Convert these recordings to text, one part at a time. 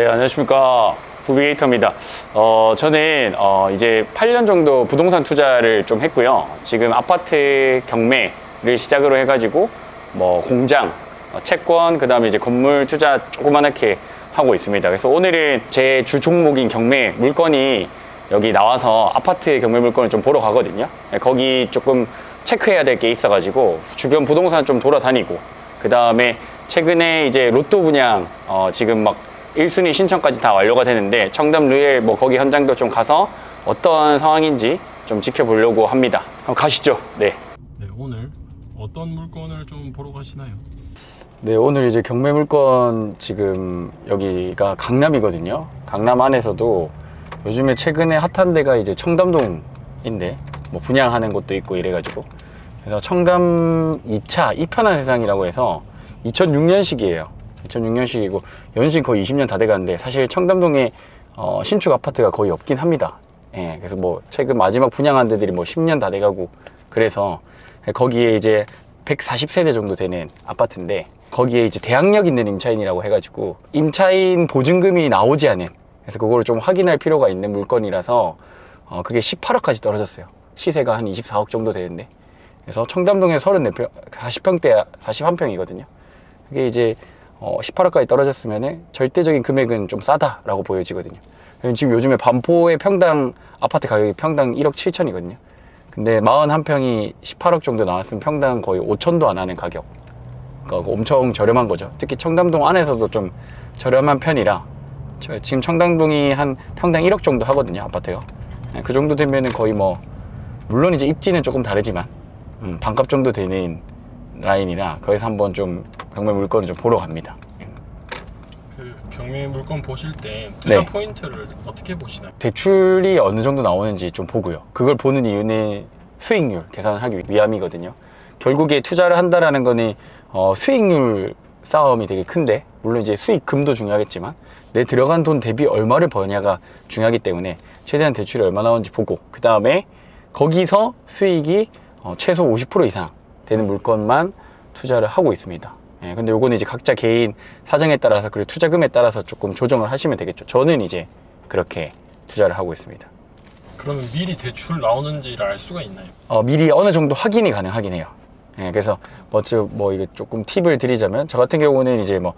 네, 안녕하십니까. 부비게이터입니다. 저는 이제 8년 정도 부동산 투자를 좀 했고요. 지금 아파트 경매를 시작으로 해가지고 뭐 공장, 채권, 그 다음에 이제 건물 투자 조그만하게 하고 있습니다. 그래서 오늘은 제 주 종목인 경매 물건이 여기 나와서 아파트 경매 물건을 좀 보러 가거든요. 거기 조금 체크해야 될 게 있어가지고 주변 부동산 좀 돌아다니고, 그 다음에 최근에 이제 로또 분양 지금 막 1순위 신청까지 다 완료가 되는데, 청담 루엘 뭐 거기 현장도 좀 가서 어떤 상황인지 좀 지켜보려고 합니다. 한번 가시죠. 네. 네, 오늘 어떤 물건을 좀 보러 가시나요? 네, 오늘 이제 경매 물건, 지금 여기가 강남이거든요. 강남 안에서도 요즘에 최근에 핫한 데가 이제 청담동인데, 뭐 분양하는 곳도 있고 이래가지고, 그래서 청담 2차 이편한 세상이라고 해서 2006년식이에요. 2006년식이고 연식 거의 20년 다 돼가는데, 사실 청담동에 신축 아파트가 거의 없긴 합니다. 예, 그래서 뭐 최근 마지막 분양한 데들이 뭐 10년 다 돼가고, 그래서 거기에 이제 140세대 정도 되는 아파트인데, 거기에 이제 대항력 있는 임차인이라고 해가지고 임차인 보증금이 나오지 않은, 그래서 그거를 좀 확인할 필요가 있는 물건이라서 그게 18억까지 떨어졌어요. 시세가 한 24억 정도 되는데, 그래서 청담동에 34평, 40평대 41평이거든요. 그게 이제 18억까지 떨어졌으면 절대적인 금액은 좀 싸다라고 보여지거든요. 지금 요즘에 반포의 평당 아파트 가격이 평당 1억 7천이거든요. 근데 41평이 18억 정도 나왔으면 평당 거의 5천도 안 하는 가격. 그러니까 엄청 저렴한 거죠. 특히 청담동 안에서도 좀 저렴한 편이라, 지금 청담동이 한 평당 1억 정도 하거든요, 아파트가. 그 정도 되면은 거의 뭐, 물론 이제 입지는 조금 다르지만 반값 정도 되는 라인이라, 거기서 한번 좀 경매 물건을 좀 보러 갑니다. 그 경매 물건 보실 때 투자 네. 포인트를 어떻게 보시나요? 대출이 어느 정도 나오는지 좀 보고요. 그걸 보는 이유는 수익률 계산을 하기 위함이거든요. 결국에 투자를 한다라는 거는 수익률 싸움이 되게 큰데, 물론 이제 수익금도 중요하겠지만 내 들어간 돈 대비 얼마를 버냐가 중요하기 때문에 최대한 대출이 얼마 나오는지 보고, 그 다음에 거기서 수익이 최소 50% 이상 되는 물건만 투자를 하고 있습니다. 예, 근데 요거는 이제 각자 개인 사정에 따라서, 그리고 투자금에 따라서 조금 조정을 하시면 되겠죠. 저는 이제 그렇게 투자를 하고 있습니다. 그러면 미리 대출 나오는지를 알 수가 있나요? 미리 어느 정도 확인이 가능하긴 해요. 예, 그래서 뭐 이게 조금 팁을 드리자면, 저 같은 경우는 이제 뭐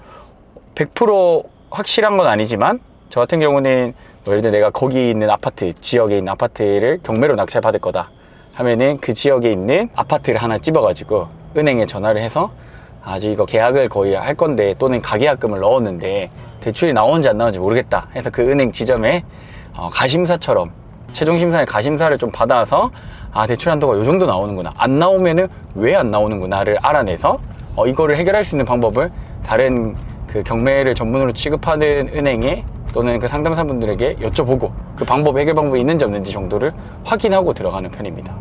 100% 확실한 건 아니지만, 저 같은 경우는 뭐 예를 들어 내가 거기 있는 아파트, 지역에 있는 아파트를 경매로 낙찰받을 거다 하면은 그 지역에 있는 아파트를 하나 집어가지고 은행에 전화를 해서, 아직 이거 계약을 거의 할 건데, 또는 가계약금을 넣었는데 대출이 나오는지 안 나오는지 모르겠다 해서 그 은행 지점에 가심사처럼 최종심사의 가심사를 좀 받아서, 대출 한도가 요 정도 나오는구나, 안 나오면은 왜 안 나오는구나를 알아내서 이거를 해결할 수 있는 방법을 다른 그 경매를 전문으로 취급하는 은행에 또는 그 상담사분들에게 여쭤보고, 그 방법, 해결 방법이 있는지 없는지 정도를 확인하고 들어가는 편입니다.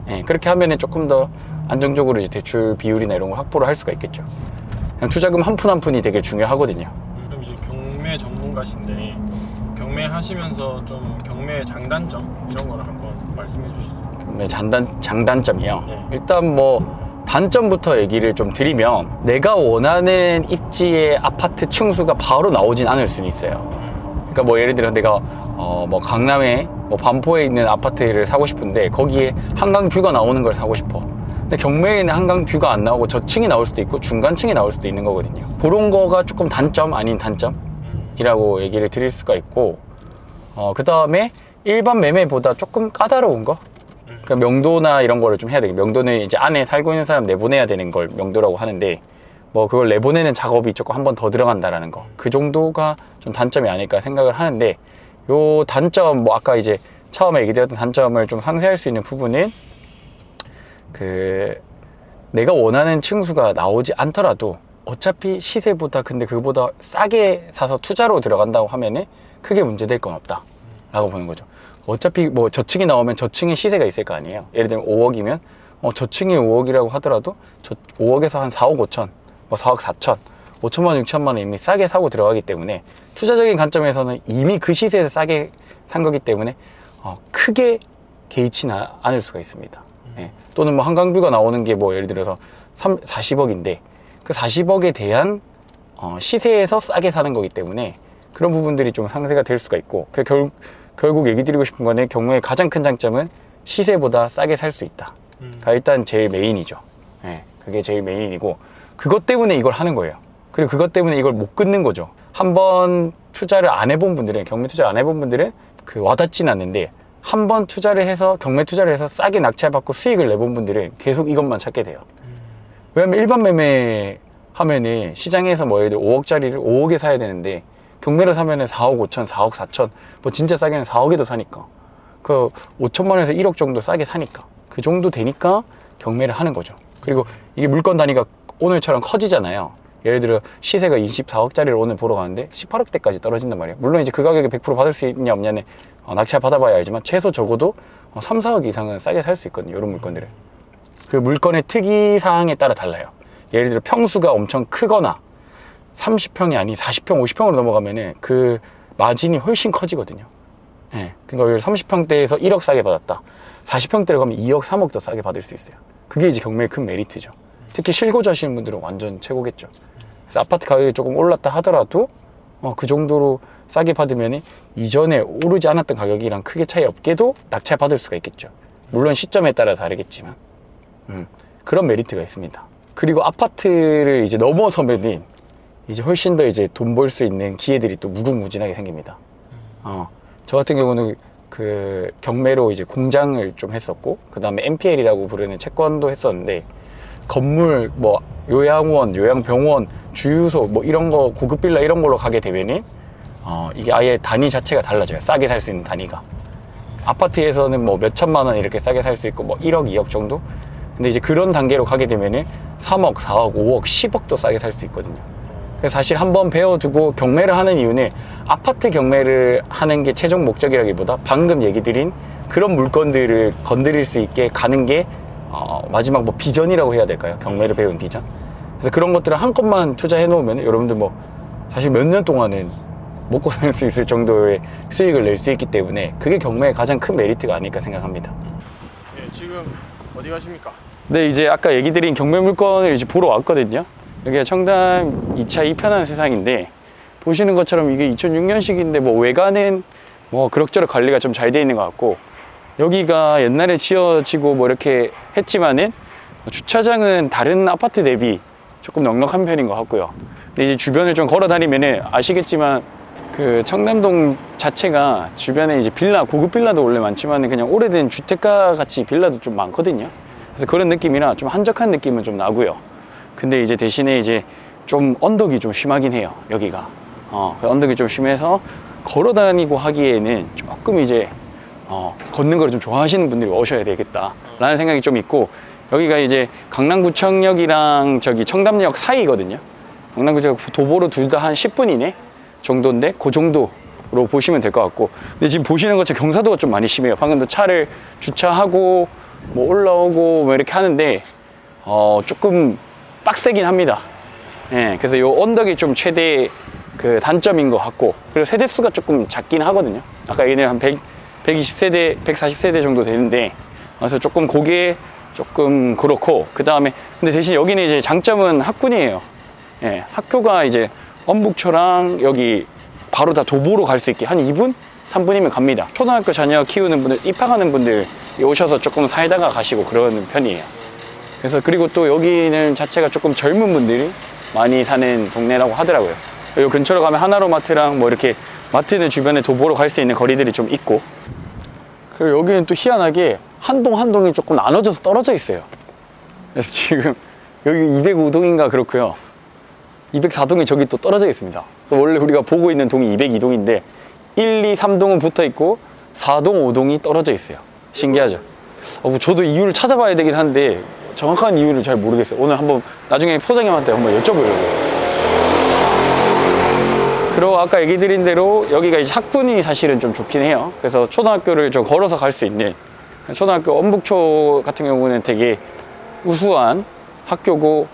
예, 그렇게 하면은 조금 더 안정적으로 이제 대출 비율이나 이런 걸 확보를 할 수가 있겠죠. 그냥 투자금 한 푼 한 푼이 되게 중요하거든요. 그럼 이제 경매 전문가신데 경매 하시면서 좀 경매 장단점 이런 거를 한번 말씀해 주실 수 있나요? 네, 장단점이요. 네. 일단 뭐 단점부터 얘기를 좀 드리면, 내가 원하는 입지의 아파트 층수가 바로 나오진 않을 수는 있어요. 그러니까 뭐 예를 들어 내가 뭐 강남에 뭐 반포에 있는 아파트를 사고 싶은데 거기에 한강 뷰가 나오는 걸 사고 싶어. 근데 경매에는 한강 뷰가 안 나오고 저층이 나올 수도 있고 중간층이 나올 수도 있는 거거든요. 그런 거가 조금 단점 아닌 단점이라고 얘기를 드릴 수가 있고, 그 다음에 일반 매매보다 조금 까다로운 거, 그러니까 명도나 이런 거를 좀 해야 되겠. 명도는 이제 안에 살고 있는 사람 내보내야 되는 걸 명도라고 하는데, 뭐 그걸 내보내는 작업이 조금 한 번 더 들어간다라는 거, 그 정도가 좀 단점이 아닐까 생각을 하는데, 요 단점, 뭐 아까 이제 처음에 얘기드렸던 단점을 좀 상쇄할 수 있는 부분은, 그 내가 원하는 층수가 나오지 않더라도 어차피 시세보다, 근데 그보다 싸게 사서 투자로 들어간다고 하면은 크게 문제될 건 없다 라고 보는 거죠. 어차피 뭐 저층이 나오면 저층의 시세가 있을 거 아니에요. 예를 들면 5억이면 저층이 5억이라고 하더라도 5억에서 한 4억 5천, 뭐 4억 4천, 5천만 원, 6천만 원 이미 싸게 사고 들어가기 때문에, 투자적인 관점에서는 이미 그 시세에서 싸게 산 거기 때문에 크게 개의치는 않을 수가 있습니다. 예. 또는 뭐 한강뷰가 나오는 게 뭐 예를 들어서 40억인데 그 40억에 대한 시세에서 싸게 사는 거기 때문에 그런 부분들이 좀 상쇄가 될 수가 있고, 결국 얘기 드리고 싶은 거는 경매의 가장 큰 장점은 시세보다 싸게 살 수 있다. 가 일단 제일 메인이죠. 예, 그게 제일 메인이고, 그것 때문에 이걸 하는 거예요. 그리고 그것 때문에 이걸 못 끊는 거죠. 한번 투자를 안 해본 분들은, 경매 투자를 안 해본 분들은 그 와닿지는 않는데, 한 번 투자를 해서, 경매 투자를 해서 싸게 낙찰받고 수익을 내본 분들은 계속 이것만 찾게 돼요. 왜냐면 일반 매매 하면은 시장에서 뭐 예를 들어 5억짜리를 5억에 사야 되는데, 경매로 사면은 4억 5천, 4억 4천, 뭐 진짜 싸게는 4억에도 사니까, 그 5천만 원에서 1억 정도 싸게 사니까, 그 정도 되니까 경매를 하는 거죠. 그리고 이게 물건 단위가 오늘처럼 커지잖아요. 예를 들어 시세가 24억짜리를 오늘 보러 가는데 18억대까지 떨어진단 말이에요. 물론 이제 그 가격에 100% 받을 수 있냐 없냐는 낙찰 받아봐야 알지만, 최소 적어도 3, 4억 이상은 싸게 살 수 있거든요, 이런 물건들은. 그 물건의 특이사항에 따라 달라요. 예를 들어 평수가 엄청 크거나 30평이 아닌 40평, 50평으로 넘어가면은 그 마진이 훨씬 커지거든요. 예. 그러니까 예를 30평대에서 1억 싸게 받았다. 40평대로 가면 2억, 3억 더 싸게 받을 수 있어요. 그게 이제 경매의 큰 메리트죠. 특히 실거주 하시는 분들은 완전 최고겠죠. 그래서 아파트 가격이 조금 올랐다 하더라도 그 정도로 싸게 받으면 이전에 오르지 않았던 가격이랑 크게 차이 없게도 낙찰 받을 수가 있겠죠. 물론 시점에 따라 다르겠지만 그런 메리트가 있습니다. 그리고 아파트를 이제 넘어서면은 이제 훨씬 더 이제 돈 벌 수 있는 기회들이 또 무궁무진하게 생깁니다. 저 같은 경우는 그 경매로 이제 공장을 좀 했었고, 그 다음에 MPL이라고 부르는 채권도 했었는데, 건물 뭐 요양원, 요양병원, 주유소 뭐 이런 거, 고급 빌라 이런 걸로 가게 되면은 이게 아예 단위 자체가 달라져요. 싸게 살 수 있는 단위가. 아파트에서는 뭐 몇 천만 원 이렇게 싸게 살 수 있고, 뭐 1억, 2억 정도. 근데 이제 그런 단계로 가게 되면은 3억, 4억, 5억, 10억도 싸게 살 수 있거든요. 그래서 사실 한번 배워두고 경매를 하는 이유는, 아파트 경매를 하는 게 최종 목적이라기보다 방금 얘기 드린 그런 물건들을 건드릴 수 있게 가는 게 마지막 뭐 비전이라고 해야 될까요? 경매를 배운 비전. 그래서 그런 것들을 한껏만 투자해 놓으면 여러분들 뭐 사실 몇 년 동안은 먹고 살 수 있을 정도의 수익을 낼 수 있기 때문에, 그게 경매의 가장 큰 메리트가 아닐까 생각합니다. 네, 지금 어디 가십니까? 네, 이제 아까 얘기 드린 경매 물건을 이제 보러 왔거든요. 여기가 청담 2차 2편한 세상인데, 보시는 것처럼 이게 2006년식인데 뭐 외관은 뭐 그럭저럭 관리가 좀 잘 돼 있는 것 같고, 여기가 옛날에 지어지고 뭐 이렇게 했지만은 주차장은 다른 아파트 대비 조금 넉넉한 편인 것 같고요. 근데 이제 주변을 좀 걸어 다니면은 아시겠지만, 그 청담동 자체가 주변에 이제 빌라, 고급 빌라도 원래 많지만은 그냥 오래된 주택가 같이 빌라도 좀 많거든요. 그래서 그런 느낌이라 좀 한적한 느낌은 좀 나고요. 근데 이제 대신에 이제 좀 언덕이 좀 심하긴 해요, 여기가. 그 언덕이 좀 심해서 걸어 다니고 하기에는 조금 이제 걷는 걸 좀 좋아하시는 분들이 오셔야 되겠다 라는 생각이 좀 있고, 여기가 이제 강남구청역이랑 저기 청담역 사이거든요. 강남구청 도보로 둘 다 한 10분 이내 정도인데, 그 정도로 보시면 될 것 같고, 근데 지금 보시는 것처럼 경사도가 좀 많이 심해요. 방금도 차를 주차하고 뭐 올라오고 뭐 이렇게 하는데 조금 빡세긴 합니다. 예, 그래서 요 언덕이 좀 최대 그 단점인 것 같고, 그리고 세대수가 조금 작긴 하거든요. 아까 얘네는 한 120세대, 140세대 정도 되는데, 그래서 조금 그게 조금 그렇고, 그 다음에 근데 대신 여기는 이제 장점은 학군이에요. 예, 학교가 이제 엄북초랑 여기 바로 다 도보로 갈 수 있게 한 2분? 3분이면 갑니다. 초등학교 자녀 키우는 분들, 입학하는 분들 오셔서 조금 살다가 가시고 그러는 편이에요. 그래서 그리고 또 여기는 자체가 조금 젊은 분들이 많이 사는 동네라고 하더라고요. 여기 근처로 가면 하나로마트랑 뭐 이렇게 마트는 주변에 도보로 갈 수 있는 거리들이 좀 있고, 그리고 여기는 또 희한하게 한 동 한 동이 조금 나눠져서 떨어져 있어요. 그래서 지금 여기 205동인가 그렇고요. 204동이 저기 또 떨어져 있습니다. 원래 우리가 보고 있는 동이 202동인데 1, 2, 3동은 붙어 있고 4동, 5동이 떨어져 있어요. 신기하죠? 저도 이유를 찾아봐야 되긴 한데 정확한 이유를 잘 모르겠어요. 오늘 한번 나중에 포장님한테 한번 여쭤보려고요. 그리고 아까 얘기 드린 대로 여기가 이제 학군이 사실은 좀 좋긴 해요. 그래서 초등학교를 좀 걸어서 갈 수 있는, 초등학교 엄북초 같은 경우는 되게 우수한 학교고,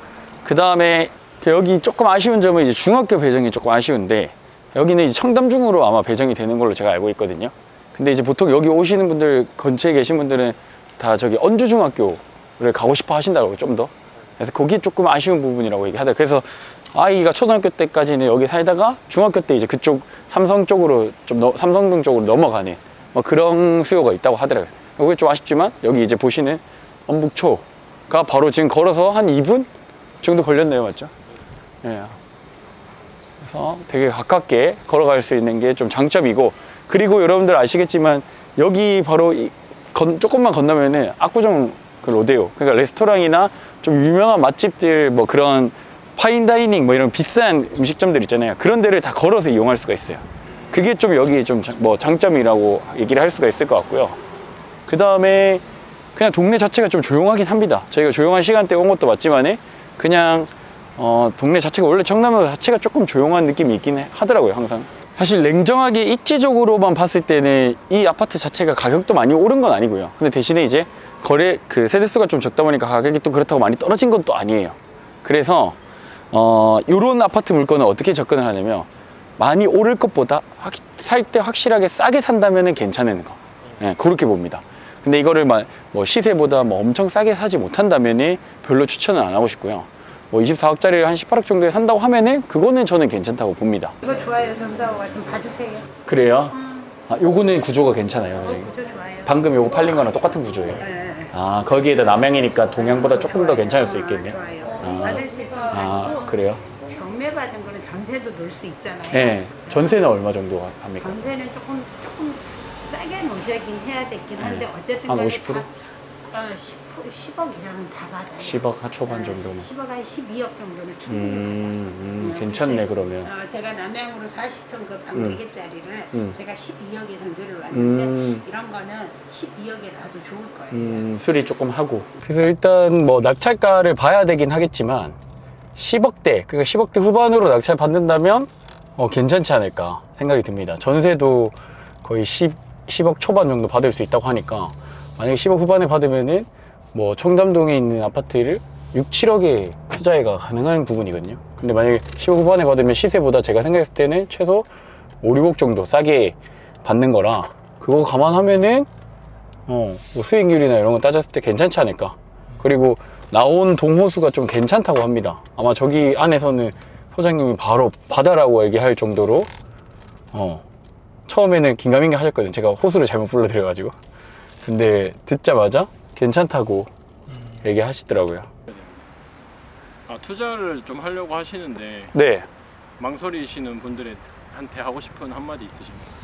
그 다음에 여기 조금 아쉬운 점은 이제 중학교 배정이 조금 아쉬운데, 여기는 이제 청담중으로 아마 배정이 되는 걸로 제가 알고 있거든요. 근데 이제 보통 여기 오시는 분들, 근처에 계신 분들은 다 저기 언주중학교를 가고 싶어 하신다고, 좀 더. 그래서 그게 조금 아쉬운 부분이라고 얘기하더라고요. 그래서 아이가 초등학교 때까지는 여기 살다가 중학교 때 이제 그쪽 삼성 쪽으로 삼성동 쪽으로 넘어가는 뭐 그런 수요가 있다고 하더라고요. 그게 좀 아쉽지만 여기 이제 보시는 엄북초가 바로 지금 걸어서 한 2분 정도 걸렸네요, 맞죠? 예. 그래서 되게 가깝게 걸어갈 수 있는 게 좀 장점이고, 그리고 여러분들 아시겠지만 여기 바로 조금만 건너면은 압구정 그 로데오, 그러니까 레스토랑이나 좀 유명한 맛집들, 뭐 그런 파인다이닝 뭐 이런 비싼 음식점들 있잖아요. 그런 데를 다 걸어서 이용할 수가 있어요. 그게 좀 여기 좀 뭐 장점이라고 얘기를 할 수가 있을 것 같고요. 그 다음에 그냥 동네 자체가 좀 조용하긴 합니다. 저희가 조용한 시간대에 온 것도 맞지만 그냥 동네 자체가, 원래 청담도 자체가 조금 조용한 느낌이 있긴 하더라고요, 항상. 사실 냉정하게 입지적으로만 봤을 때는 이 아파트 자체가 가격도 많이 오른 건 아니고요. 근데 대신에 이제 그 세대수가 좀 적다 보니까 가격이 또 그렇다고 많이 떨어진 건 또 아니에요. 그래서 요런 아파트 물건은 어떻게 접근을 하냐면, 많이 오를 것보다 살 때 확실하게 싸게 산다면 괜찮은 거. 네, 그렇게 봅니다. 근데 이거를 뭐 시세보다 뭐 엄청 싸게 사지 못한다면 별로 추천은 안 하고 싶고요. 뭐 24억짜리를 한 18억 정도에 산다고 하면은 그거는 저는 괜찮다고 봅니다. 이거 좋아요, 전사호가 좀 봐주세요. 그래요? 아, 요거는 구조가 괜찮아요. 구조 좋아요. 방금 요거 팔린 거랑 똑같은 구조예요. 네. 아, 거기에다 남양이니까 동양보다 조금 더 괜찮을 수 있겠네요. 좋아요. 받을 수 있고. 아, 그래요? 경매 받은 거는 전세도 놓을 수 있잖아요. 네. 전세는 얼마 정도 합니까? 전세는 조금 싸게 놓으시긴 해야 되긴 한데 어쨌든 한 간에 50%? 다, 10억 이상은 다 받아요. 10억 초반 정도면. 10억 한 12억 정도는 충분히 받아요. 괜찮네, 그러면. 제가 남양으로 40평 그 방 4개짜리를 제가 12억에 전세를 왔는데 이런 거는 12억에 놔도 좋을 거예요. 수리 조금 하고. 그래서 일단 뭐 낙찰가를 봐야 되긴 하겠지만 10억대, 그러니까 10억대 후반으로 낙찰 받는다면 괜찮지 않을까 생각이 듭니다. 전세도 거의 10억 초반 정도 받을 수 있다고 하니까, 만약에 10억 후반에 받으면은 뭐 청담동에 있는 아파트를 6, 7억에 투자가 가능한 부분이거든요. 근데 만약에 10억 후반에 받으면 시세보다 제가 생각했을 때는 최소 5, 6억 정도 싸게 받는 거라, 그거 감안하면은 뭐 수익률이나 이런 거 따졌을 때 괜찮지 않을까. 그리고 나온 동호수가 좀 괜찮다고 합니다. 아마 저기 안에서는 소장님이 바로 바다라고 얘기할 정도로 처음에는 긴가민가 하셨거든요. 제가 호수를 잘못 불러드려가지고. 근데 듣자마자 괜찮다고 얘기하시더라고요. 투자를 좀 하려고 하시는데 네. 망설이시는 분들한테 하고 싶은 한마디 있으신가요?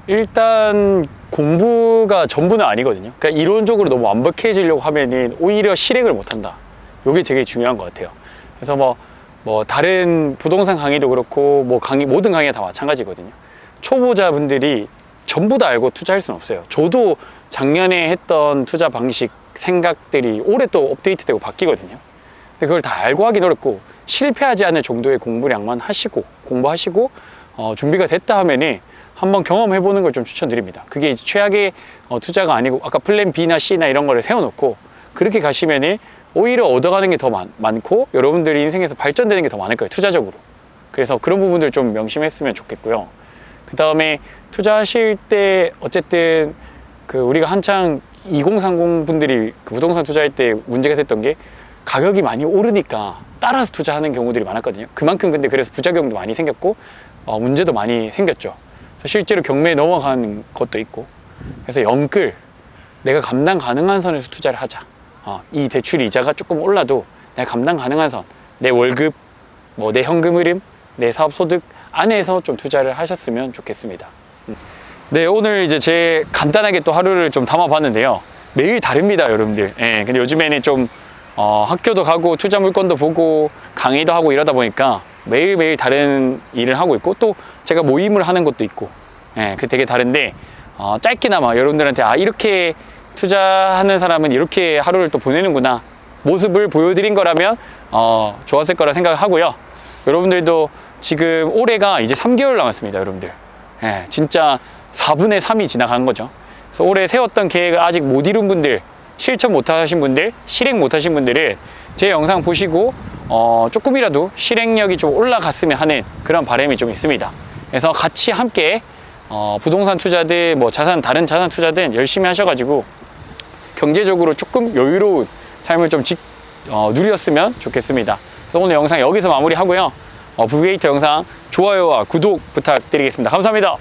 일단 공부가 전부는 아니거든요. 그러니까 이론적으로 너무 완벽해지려고 하면은 오히려 실행을 못한다. 이게 되게 중요한 것 같아요. 그래서 뭐 다른 부동산 강의도 그렇고 뭐 모든 강의가 다 마찬가지거든요. 초보자분들이 전부 다 알고 투자할 수는 없어요. 저도 작년에 했던 투자 방식, 생각들이 올해 또 업데이트되고 바뀌거든요. 근데 그걸 다 알고 하긴 어렵고, 실패하지 않을 정도의 공부량만 공부하시고 준비가 됐다 하면은 한번 경험해보는 걸 좀 추천드립니다. 그게 이제 최악의 투자가 아니고, 아까 플랜 B나 C나 이런 거를 세워놓고 그렇게 가시면은 오히려 얻어가는 게 더 많고 여러분들이 인생에서 발전되는 게 더 많을 거예요, 투자적으로. 그래서 그런 부분들 좀 명심했으면 좋겠고요. 그 다음에 투자하실 때 어쨌든 우리가 한창 2030 분들이 그 부동산 투자할 때 문제가 됐던 게, 가격이 많이 오르니까 따라서 투자하는 경우들이 많았거든요. 그만큼 근데 그래서 부작용도 많이 생겼고 문제도 많이 생겼죠. 그래서 실제로 경매에 넘어가는 것도 있고, 그래서 영끌, 내가 감당 가능한 선에서 투자를 하자. 이 대출 이자가 조금 올라도 내가 감당 가능한 선, 내 월급, 뭐 내 현금 흐름, 내 사업 소득 안에서 좀 투자를 하셨으면 좋겠습니다. 네, 오늘 이제 제 간단하게 또 하루를 좀 담아봤는데요. 매일 다릅니다, 여러분들. 예, 근데 요즘에는 좀 학교도 가고 투자 물건도 보고 강의도 하고 이러다 보니까 매일매일 다른 일을 하고 있고, 또 제가 모임을 하는 것도 있고, 예, 그 되게 다른데 짧게나마 여러분들한테 이렇게 투자하는 사람은 이렇게 하루를 또 보내는구나 모습을 보여드린 거라면 좋았을 거라 생각하고요. 여러분들도 지금 올해가 이제 3개월 남았습니다, 여러분들. 예, 진짜 4분의 3이 지나간 거죠. 그래서 올해 세웠던 계획을 아직 못 이룬 분들, 실천 못 하신 분들, 실행 못 하신 분들은 제 영상 보시고 조금이라도 실행력이 좀 올라갔으면 하는 그런 바람이 좀 있습니다. 그래서 같이 함께 부동산 투자든 뭐 다른 자산 투자든 열심히 하셔가지고 경제적으로 조금 여유로운 삶을 좀 누렸으면 좋겠습니다. 그래서 오늘 영상 여기서 마무리하고요. 부비게이터 영상 좋아요와 구독 부탁드리겠습니다. 감사합니다.